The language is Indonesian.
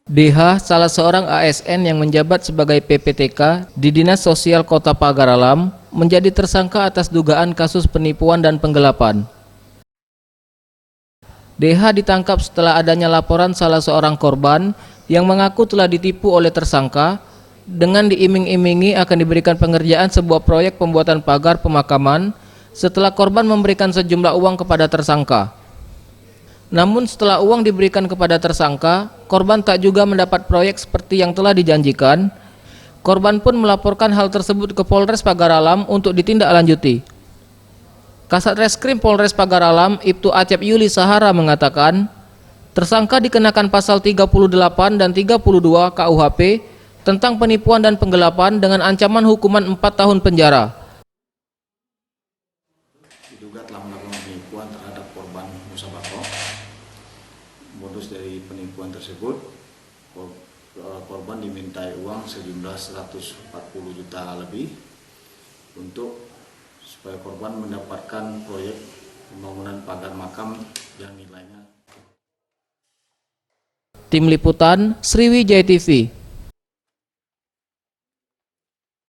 DH, salah seorang ASN yang menjabat sebagai PPTK di Dinas Sosial Kota Pagar Alam, menjadi tersangka atas dugaan kasus penipuan dan penggelapan. DH ditangkap setelah adanya laporan salah seorang korban yang mengaku telah ditipu oleh tersangka dengan diiming-imingi akan diberikan pengerjaan sebuah proyek pembuatan pagar pemakaman setelah korban memberikan sejumlah uang kepada tersangka. Namun setelah uang diberikan kepada tersangka, korban tak juga mendapat proyek seperti yang telah dijanjikan. Korban pun melaporkan hal tersebut ke Polres Pagar Alam untuk ditindaklanjuti. Kasat Reskrim Polres Pagar Alam, Ibtu Acep Yuli Sahara mengatakan, tersangka dikenakan pasal 38 dan 32 KUHP tentang penipuan dan penggelapan dengan ancaman hukuman 4 tahun penjara. Diduga telah melakukan penipuan terhadap korban Musa Bako. Modus dari penipuan tersebut, korban dimintai uang sejumlah 140 juta lebih untuk supaya korban mendapatkan proyek pembangunan pagar makam yang nilainya. Tim Liputan, Sriwijaya TV.